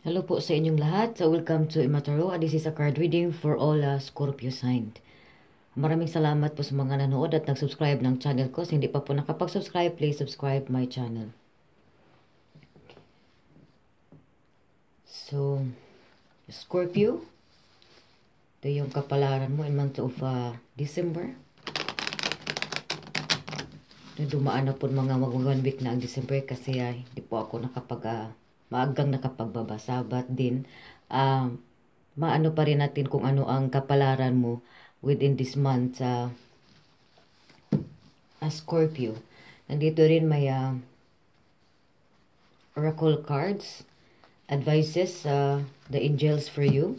Hello po sa inyong lahat. So welcome to Imataro. This is a card reading for all Scorpio sign. Maraming salamat po sa mga nanood at nag-subscribe ng channel ko. So hindi pa po nakapag-subscribe, please subscribe my channel. So, Scorpio, ito yung kapalaran mo in month of December. Dumaan na po mga mag-1 week na ang December kasi hindi po ako maagang nakapagbabasa. But din, maano pa rin natin kung ano ang kapalaran mo within this month Scorpio. Nandito rin may oracle cards, advices, the angels for you.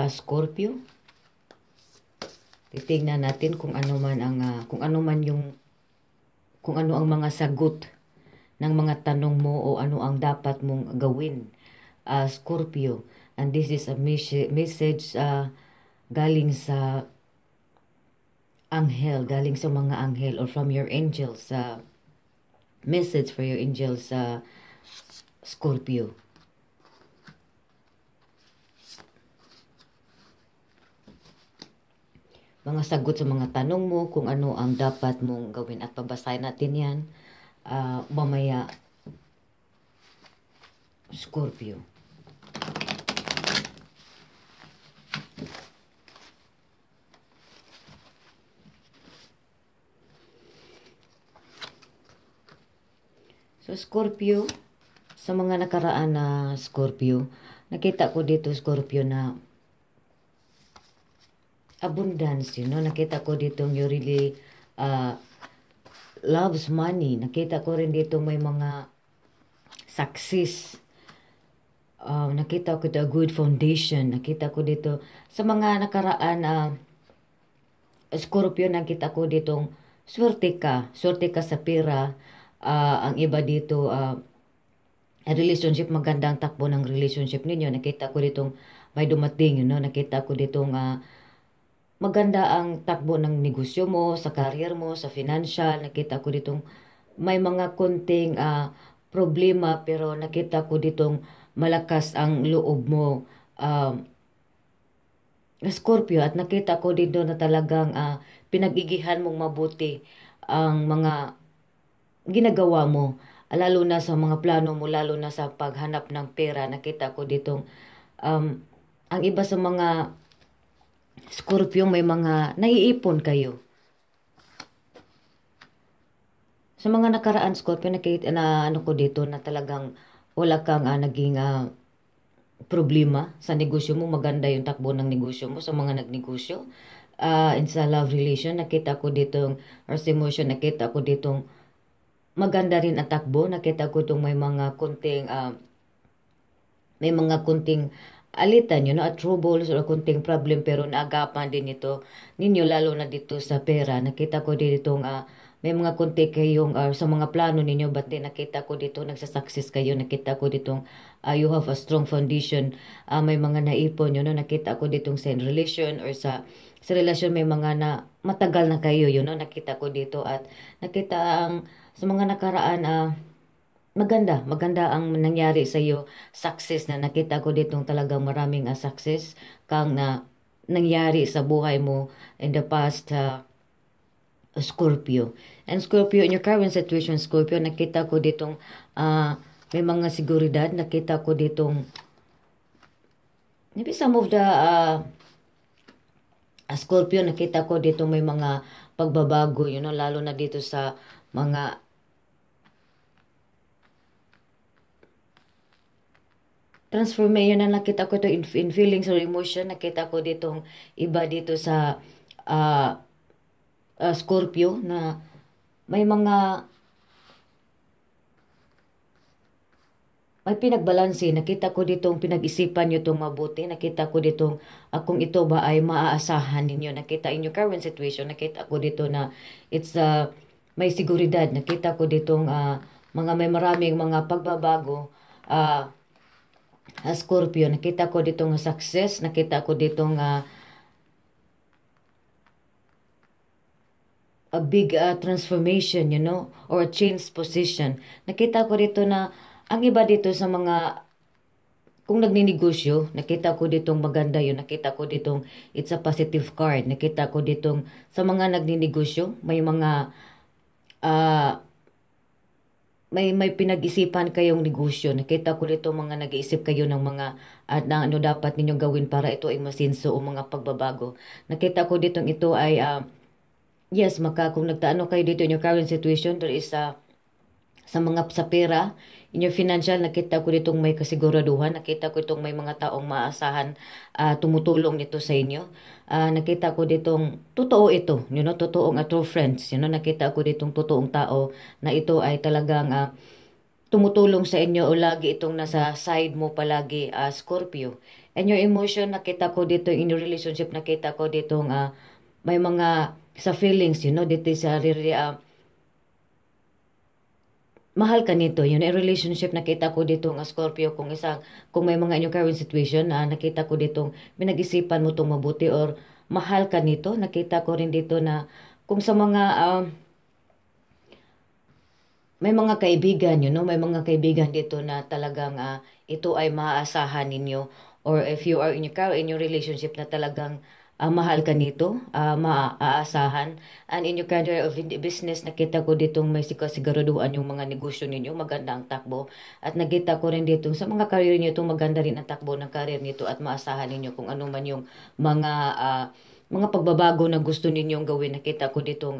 Scorpio, titingnan natin kung ano ang mga sagot ng mga tanong mo o ano ang dapat mong gawin, Scorpio. And this is a message galing sa anghel, galing sa mga anghel or from your angels, message for your angels, Scorpio. Mga sagot sa mga tanong mo, kung ano ang dapat mong gawin, at babasahin natin yan mamaya, Scorpio. So Scorpio, sa mga nakaraan na Scorpio, nakita ko dito Scorpio na abundance, nakita ko dito you really loves money. Nakita ko rin dito may mga success. Nakita ko dito a good foundation. Nakita ko dito sa mga nakaraan Scorpio, nakita ko ditong swerte ka sa pera. Ang iba dito relationship, magandang takbo ng relationship ninyo. Nakita ko ditong may dumating, nakita ko ditong maganda ang takbo ng negosyo mo, sa career mo, sa financial. Nakita ko ditong may mga konting problema, pero nakita ko ditong malakas ang loob mo, Scorpio. At nakita ko dito na talagang pinag-igihan mong mabuti ang mga ginagawa mo, lalo na sa mga plano mo, lalo na sa paghanap ng pera. Nakita ko ditong ang iba sa mga Scorpio, may mga naiipon kayo. Sa mga nakaraan Scorpio, nakita na ko dito na talagang wala kang naging problema sa negosyo mo. Maganda yung takbo ng negosyo mo sa mga nagnegosyo. In sa love relation, nakita ko ditong, or sa emotion, nakita ko ditong maganda rin ang takbo. Nakita ko itong may mga kunting alitan, at troubles or kunting problem, pero naagapan din ito ninyo, lalo na dito sa pera. Nakita ko dito may mga kunti kayong sa mga plano ninyo, but din nakita ko dito nagsasucess kayo. Nakita ko dito you have a strong foundation. May mga naipon, nakita ko dito sa relation or sa relasyon, may mga na matagal na kayo, nakita ko dito. At nakita sa mga nakaraan maganda ang nangyari sa iyo, success na nakita ko ditong talagang maraming success kang nangyari sa buhay mo in the past, Scorpio. And Scorpio, in your current situation Scorpio, nakita ko ditong may mga seguridad. Nakita ko ditong maybe some of the Scorpio, nakita ko dito may mga pagbabago, lalo na dito sa mga transformation na nakita ko ito in feelings or emotion. Nakita ko ditong iba dito sa Scorpio na may pinagbalanse. Nakita ko ditong pinag-isipan nyo itong mabuti. Nakita ko ditong kung ito ba ay maaasahan ninyo. Nakita in your current situation, nakita ko dito na it's may seguridad. Nakita ko ditong may maraming mga pagbabago, Scorpio. Nakita ko ditong success. Nakita ko ditong a big transformation, or a change position. Nakita ko dito na ang iba dito sa mga, kung nagninegosyo, nakita ko ditong maganda yun. Nakita ko ditong it's a positive card. Nakita ko ditong sa mga nagninegosyo, may mga ah, may pinag-isipan kayong negosyo. Nakita ko dito mga nag-iisip kayo ng mga at na ano dapat ninyong gawin para ito ay masinso o mga pagbabago. Nakita ko ditong ito ay yes, kung nagtaano kayo dito in your current situation, there is sa mga sa pera, in your financial, nakita ko ditong may kasiguraduhan, nakita ko itong may mga taong maasahan tumutulong nito sa inyo. Nakita ko ditong totoo ito, totoong true friends, nakita ko ditong totoong tao na ito ay talagang tumutulong sa inyo o lagi itong nasa side mo palagi, Scorpio. And your emotion, nakita ko dito in your relationship, nakita ko ditong may mga sa feelings, dito sa mahal ka nito. Yun, in relationship, nakita ko dito ng Scorpio, kung may mga inyong current situation, nakita ko dito, pinag-isipan mo itong mabuti or mahal ka nito. Nakita ko rin dito na kung sa mga, may mga kaibigan, may mga kaibigan dito na talagang ito ay maaasahan ninyo. Or if you are in your relationship na talagang mahal ka nito, maaasahan. And in your career of business, nakita ko ditong may siguraduhan yung mga negosyo ninyo, maganda ang takbo. At nakita ko rin dito sa mga career niyo, itong maganda rin ang takbo ng career nito at maasahan ninyo kung ano man yung mga pagbabago na gusto ninyong gawin. Nakita ko ditong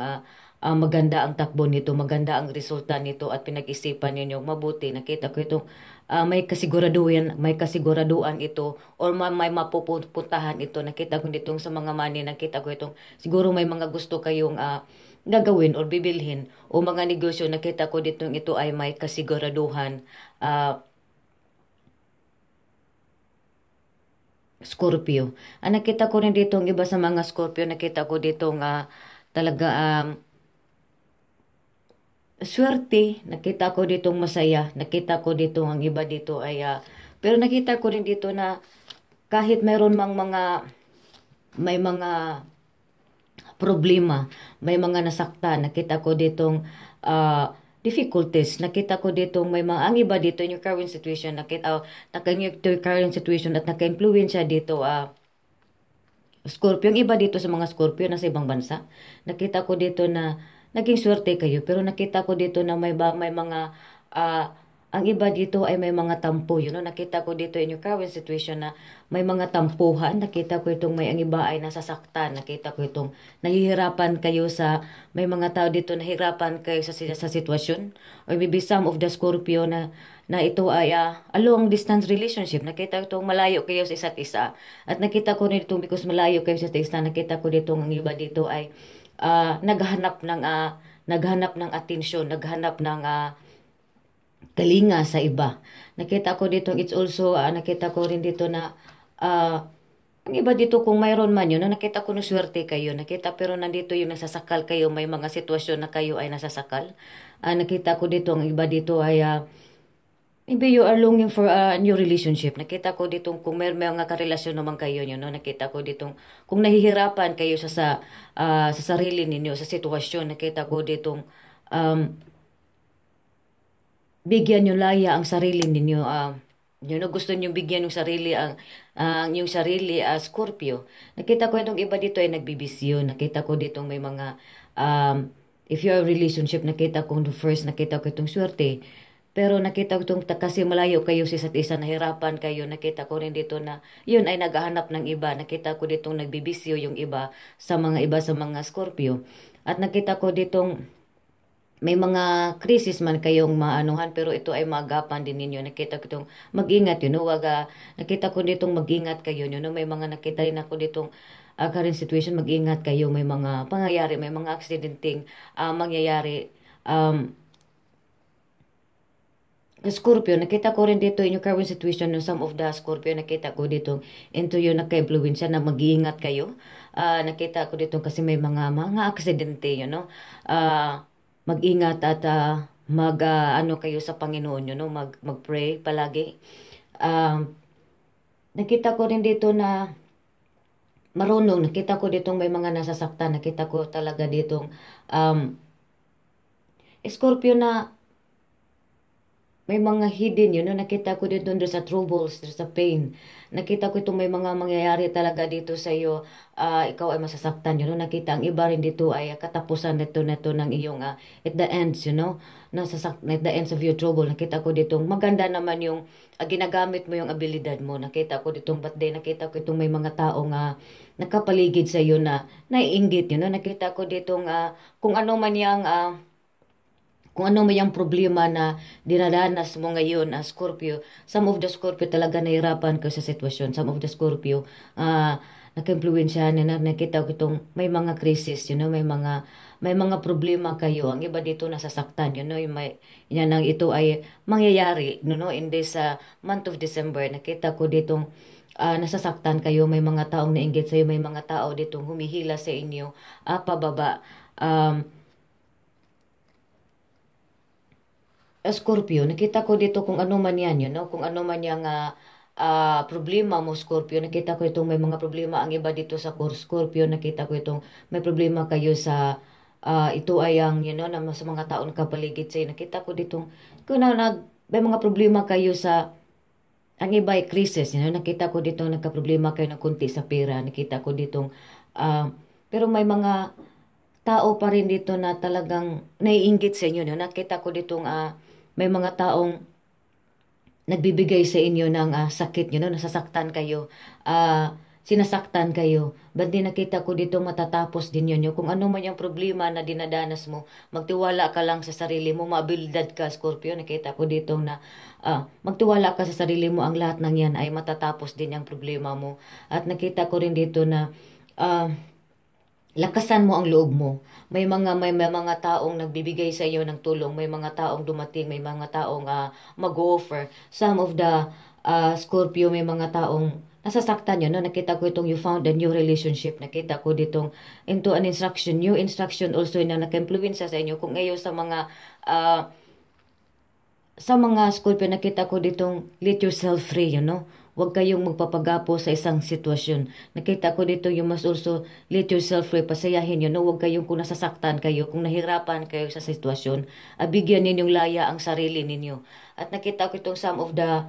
maganda ang takbo nito, maganda ang resulta nito at pinag-isipan ninyo mabuti. Nakita ko itong may kasiguraduhan ito or may mapupuntahan ito. Nakita ko ditong sa mga money, nakita ko itong siguro may mga gusto kayong gagawin or bibilhin o mga negosyo. Nakita ko ditong ito ay may kasiguraduhan. Scorpio. Nakita ko rin dito ang iba sa mga Scorpio, nakita ko dito talaga swerte, nakita ko ditong masaya, nakita ko dito ang iba dito ay pero nakita ko rin dito na kahit mayroon may mga problema, may mga nasaktan, nakita ko ditong difficulties, nakita ko ditong may mga ang iba dito in your current situation, current situation at naka-influensya dito Scorpio. Yung iba dito sa mga Scorpio nasa ibang bansa, nakita ko dito na naging swerte kayo, pero nakita ko dito na may mga ang iba dito ay may mga tampo, nakita ko dito in your current situation na may mga tampuhan. Nakita ko itong may ang iba ay nasasaktan, nakita ko itong nahihirapan kayo may mga tao dito nahihirapan kayo sa sitwasyon, or maybe some of the Scorpio na ito ay a long distance relationship. Nakita ko itong malayo kayo sa isa't isa, at nakita ko rin itong because malayo kayo sa isa't isa, nakita ko dito ang iba dito ay naghanap ng atensyon, naghanap ng kalinga sa iba. Nakita ko dito, it's also, nakita ko rin dito na, ang iba dito kung mayroon man yun, nakita ko na swerte kayo, pero nandito yung nasasakal kayo, may mga sitwasyon na kayo ay nasasakal. Nakita ko dito, ang iba dito ay, maybe you are longing for a new relationship. Nakita ko dito kung may mga karelasyon naman kayo nyo, nakita ko dito kung nahihirapan kayo sa sarili ninyo, sa sitwasyon. Nakita ko dito bigyan nyo laya ang sarili ninyo. Gusto nyo bigyan yung sarili yung sarili Scorpio. Nakita ko itong iba dito ay nagbibisyo. Nakita ko dito may mga if you are relationship, nakita ko first, nakita ko itong swerte. Pero nakita ko itong kasi malayo kayo sa isa't isa, nahirapan kayo. Nakita ko rin dito na yun ay naghahanap ng iba. Nakita ko ditong nagbibisyo yung iba sa mga Scorpio. At nakita ko ditong may mga krisis man kayong maanuhan, pero ito ay magapan din ninyo. Nakita ko itong mag-ingat nakita ko ditong mag-ingat kayo. May mga nakita rin ako ditong current situation, mag-ingat kayo. May mga pangyayari, may mga accidenting mangyayari. Scorpio, nakita ko rin dito in your current situation ng some of the Scorpio, nakita ko dito into yung naka-influensya na mag-iingat kayo. Nakita ko dito kasi may mga aksidente, mag-ingat at ano kayo sa Panginoon, mag-pray palagi. Nakita ko rin dito na marunong, nakita ko dito may mga nasasaktan, nakita ko talaga dito Scorpio na may mga hidden yun, no? Nakita ko dito doon sa troubles, there's a pain. Nakita ko itong may mga mangyayari talaga dito sa iyo, ikaw ay masasaktan, no? Nakita ang iba rin dito ay katapusan nito ng iyong, at the ends, at the ends of your trouble. Nakita ko dito, maganda naman yung ginagamit mo yung abilidad mo. Nakita ko ditong birthday, nakita ko itong may mga taong nakapaligid sa iyo na naiinggit, Nakita ko ditong kung ano man yung kung ano may yung problema na dinadanas mo ngayon, Scorpio, some of the Scorpio talaga nahirapan ka sa sitwasyon. Some of the Scorpio, naka-impluensya na nakita ko itong may mga crisis, may mga problema kayo. Ang iba dito nasasaktan, yan ang ito ay mangyayari, in this month of December. Nakita ko ditong nasasaktan kayo, may mga taong nainggit sa iyo, may mga tao ditong humihila sa inyo, pababa. Scorpio, nakita ko dito kung ano man yan, kung ano man yung problema mo, Scorpio. Nakita ko itong may mga problema ang iba dito sa Scorpio. Nakita ko itong may problema kayo sa ito ay ang, na sa mga taon kapaligid sa'yo. Nakita ko ditong kung may mga problema kayo sa ang iba ay crisis, nakita ko dito nagka-problema kayo ng kunti sa pera. Nakita ko ditong pero may mga tao pa rin dito na talagang naiinggit sa inyo. Nakita ko ditong may mga taong nagbibigay sa inyo ng sakit, nasasaktan kayo, sinasaktan kayo. But di nakita ko dito matatapos din yun. Kung ano man yung problema na dinadanas mo, magtiwala ka lang sa sarili mo, mabilidad ka, Scorpio. Nakita ko dito na magtiwala ka sa sarili mo, ang lahat ng yan ay matatapos din yung problema mo. At nakita ko rin dito na lakasan mo ang loob mo. May mga taong nagbibigay sa iyo ng tulong, may mga taong dumating, may mga taong mag-offer. Some of the Scorpio, may mga taong nasasaktan yun. Nakita ko itong you found a new relationship. Nakita ko ditong into an instruction, new instruction also na naka-influensya sa inyo. Kung ngayon sa mga Scorpio, nakita ko ditong let yourself free, Huwag kayong magpapagapo sa isang sitwasyon. Nakita ko dito, you must also let yourself free. Pasayahin yun. Huwag kayong kung nasasaktan kayo, kung nahirapan kayo sa sitwasyon, bigyan ninyong laya ang sarili ninyo. At nakita ko itong some of the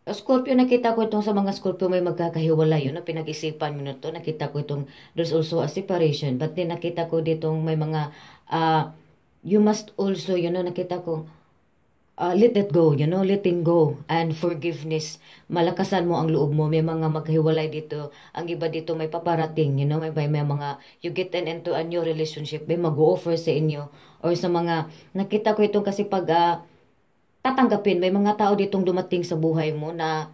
Scorpio, nakita ko itong sa mga Scorpio may magkakahiwalay. Pinag-isipan mo na ito. Nakita ko itong there's also a separation. But then nakita ko ditong may mga you must also, nakita ko, let it go, letting go and forgiveness. Malakasan mo ang loob mo. May mga maghiwalay dito. Ang iba dito may paparating, may mga, you get into a new relationship, may mag-offer sa inyo. Or sa mga, nakita ko itong kasi pag tatanggapin, may mga tao ditong dumating sa buhay mo na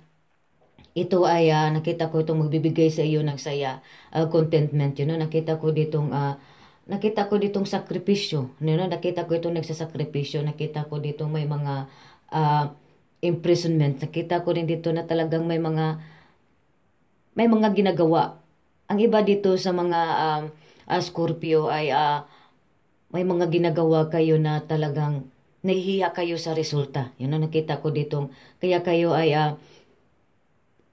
ito ay, nakita ko itong magbibigay sa iyo ng saya, contentment, nakita ko ditong sakripisyo. Nakita ko itong nagsasakripisyo. Nakita ko ditong may mga imprisonment. Nakita ko rin dito na talagang may mga ginagawa. Ang iba dito sa mga Scorpio ay may mga ginagawa kayo na talagang nahihiya kayo sa resulta. Nakita ko ditong kaya kayo ay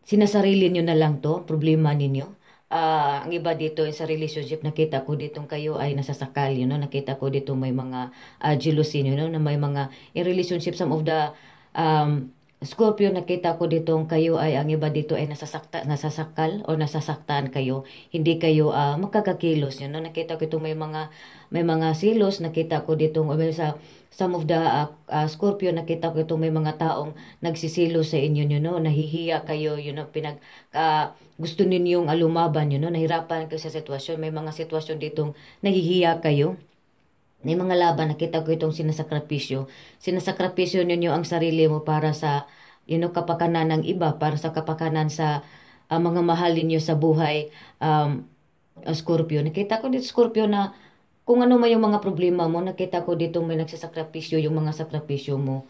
sinasarili nyo na lang to, problema ninyo. Ang iba dito sa relationship, nakita ko ditong kayo ay nasasakal, nakita ko dito may mga jealousy, na may mga in relationship, some of the Scorpio, nakita ko ditong kayo ay, ang iba dito ay nasasakal o nasasaktan kayo, hindi kayo makakakilos, nakita ko itong may mga silos, nakita ko ditong sa some of the Scorpio, nakita ko itong may mga taong nagsisilo sa inyo, nahihiya kayo, gusto ninyong lumaban, nahirapan kayo sa sitwasyon, may mga sitwasyon ditong nahihiya kayo. May mga laban, nakita ko itong sinasakripisyo. Sinasakripisyo ninyo ang sarili mo para sa kapakanan ng iba, para sa kapakanan sa mga mahal ninyo sa buhay, Scorpio. Nakita ko dito, Scorpio, na kung ano man yung mga problema mo, nakita ko dito may nagsasakripisyo, yung mga sakripisyo mo.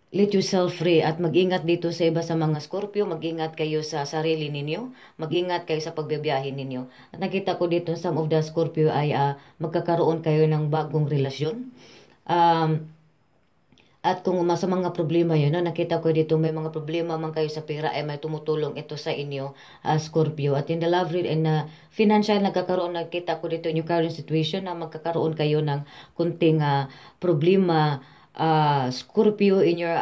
Let yourself free at mag-ingat dito sa iba sa mga Scorpio, mag-ingat kayo sa sarili ninyo, mag-ingat kayo sa pagbibiyahe ninyo. At nakita ko dito some of the Scorpio ay magkakaroon kayo ng bagong relasyon. At kung sa mga problema yun, no, nakita ko dito may mga problema man kayo sa pera ay may tumutulong ito sa inyo, Scorpio. At in the love read and financial nagkakaroon, nakita ko dito in your current situation na magkakaroon kayo ng kunting problema, Scorpio, in your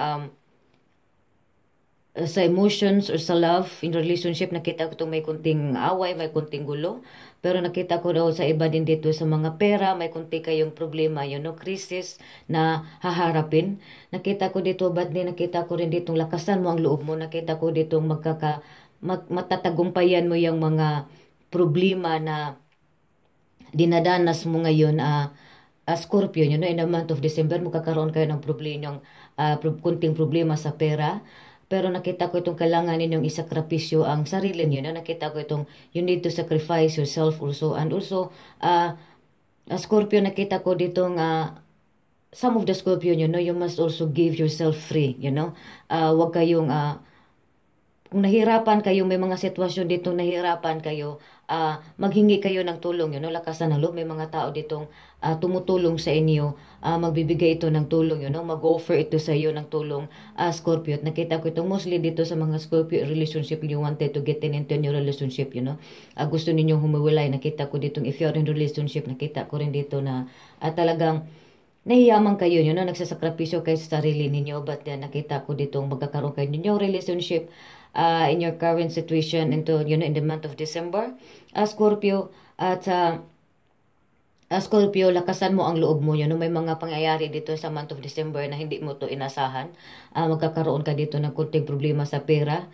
sa emotions or sa love, in relationship, nakita ko itong may kunting away, may kunting gulo. Pero nakita ko daw sa iba din dito sa mga pera, may kunti kayong problema, crisis na haharapin. Nakita ko dito, but din nakita ko rin dito, lakasan mo ang loob mo. Nakita ko dito, matatagumpayan mo yung mga problema na dinadanas mo ngayon, Scorpio, in the month of December, magkakaroon kayo ng problema, kunting problema sa pera. Pero nakita ko itong kailangan ninyong isakripisyo ang sarili niyo. Nakita ko itong you need to sacrifice yourself also. And also, Scorpio, nakita ko ditong some of the Scorpio, you must also give yourself free, Huwag kayong, kung nahirapan kayo, may mga sitwasyon dito nahirapan kayo, maghingi kayo ng tulong, lakasan ng loob. May mga tao ditong tumutulong sa inyo, magbibigay ito ng tulong, mag-offer ito sa iyo ng tulong, Scorpio. At nakita ko itong mostly dito sa mga Scorpio relationship, you wanted to get into a new relationship, gusto ninyong humiwalay. Nakita ko dito, if you're in relationship, nakita ko rin dito na talagang nahiyaman kayo, nagsasakripisyo kayo sa sarili ninyo. But then, nakita ko dito, magkakaroon kayo ninyong relationship in your current situation into, in the month of December, Scorpio. At Scorpio, lakasan mo ang loob mo, may mga pangyayari dito sa month of December na hindi mo to inasahan. Magkakaroon ka dito ng kunting problema sa pera,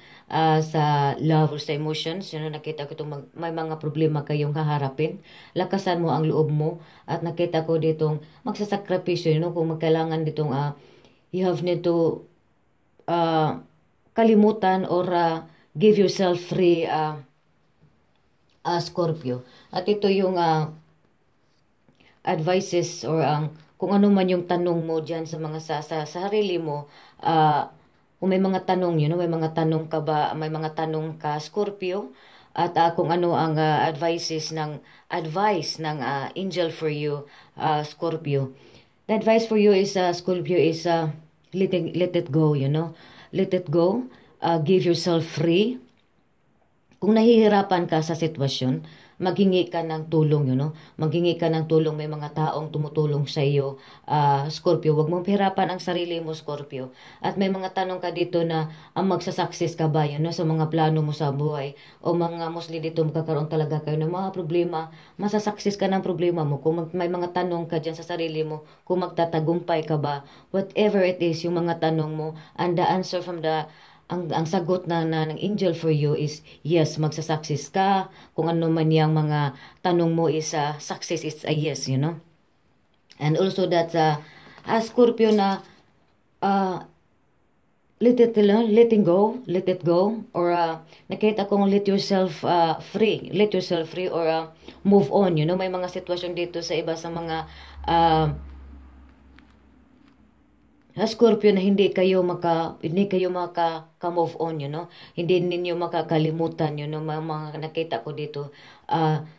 sa love or sa emotions. Nakita ko itong may mga problema kayong haharapin. Lakasan mo ang loob mo. At nakita ko ditong magsasakripisyo, kung magkailangan ditong you have need to kalimutan or give yourself free, Scorpio. At ito yung advices or kung ano man yung tanong mo dyan sa mga sa sarili mo, kung may mga tanong, may mga tanong ka ba, may mga tanong ka, Scorpio, at kung ano ang advice ng angel for you, Scorpio. The advice for you is, Scorpio, is let it go, let it go, give yourself free. Kung nahihirapan ka sa sitwasyon, maghingi ka ng tulong, maghingi ka ng tulong. May mga taong tumutulong sa iyo, Scorpio. Huwag mong pahirapan ang sarili mo, Scorpio. At may mga tanong ka dito na magsasucess ka ba, sa mga plano mo sa buhay. O mga mostly dito magkakaroon talaga kayo ng mga problema, masasucess ka ng problema mo. Kung may mga tanong ka dyan sa sarili mo, kung magtatagumpay ka ba, whatever it is, yung mga tanong mo, and the answer from ang sagot ng angel for you is yes, magsasucess ka. Kung ano man yung mga tanong mo is success is a yes, And also that Scorpio na let it go, or nakita kong let yourself free, or move on, May mga sitwasyon dito sa iba sa mga Scorpio na hindi kayo maka-move on, Hindi ninyo makakalimutan, mga nakita ko dito.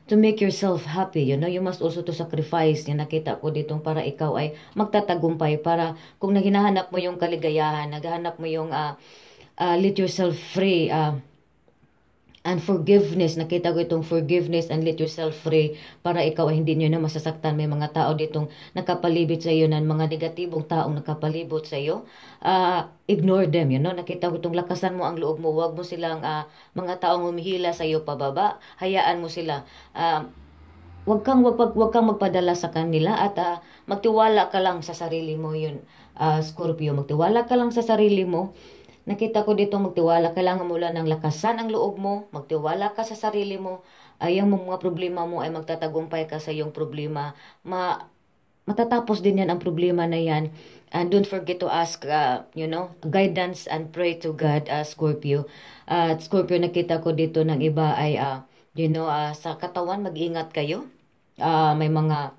To make yourself happy, You must also to sacrifice, nakita ko dito para ikaw ay magtatagumpay. Para kung hinahanap mo yung kaligayahan, naghahanap mo yung let yourself free, and forgiveness, nakita ko itong forgiveness and let yourself free para ikaw ay hindi nyo na masasaktan. May mga tao ditong nakapalibot sa iyo, ng mga negatibong taong nakapalibot sa iyo. Ignore them, Nakita ko itong lakasan mo ang loob mo. Huwag mo silang mga taong humihila sa iyo pababa. Hayaan mo sila. Huwag kang magpadala sa kanila at magtiwala ka lang sa sarili mo yun, Scorpio. Magtiwala ka lang sa sarili mo. Nakita ko dito magtiwala, kailangan mo lang ng lakasan ang loob mo, magtiwala ka sa sarili mo, yung mga problema mo ay magtatagumpay ka sa iyong problema. Matatapos din yan ang problema na yan. And don't forget to ask, guidance and pray to God, Scorpio. Scorpio, nakita ko dito ng iba ay, sa katawan, mag-ingat kayo. May mga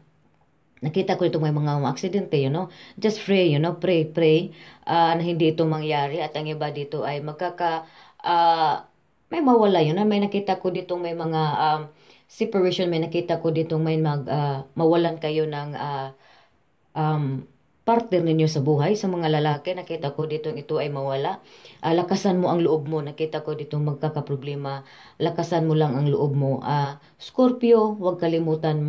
nakita ko ito may mga aksidente, Just pray, pray, na hindi ito mangyari. At ang iba dito ay may mawala, May nakita ko dito may mga separation, may nakita ko dito may mawalan kayo ng partner ninyo sa buhay. Sa mga lalaki, nakita ko dito ito ay mawala. Lakasan mo ang loob mo. Nakita ko dito magkakaproblema. Lakasan mo lang ang loob mo. Scorpio, huwag kalimutan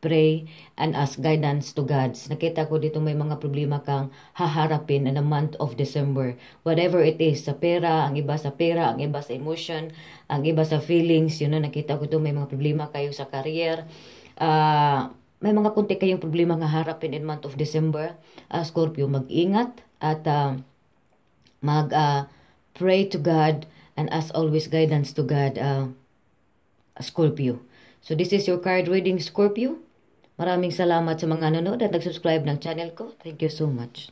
pray and ask guidance to God. Nakita ko dito may mga problema kang haharapin in the month of December. Whatever it is, sa pera, ang iba sa pera, ang iba sa emotion, ang iba sa feelings, nakita ko dito may mga problema kayo sa career. May mga kunti kayong problema nga harapin in month of December. Scorpio, mag-ingat at pray to God and ask always guidance to God, Scorpio. So this is your card reading, Scorpio. Maraming salamat sa mga nanonood at nag-subscribe ng channel ko. Thank you so much.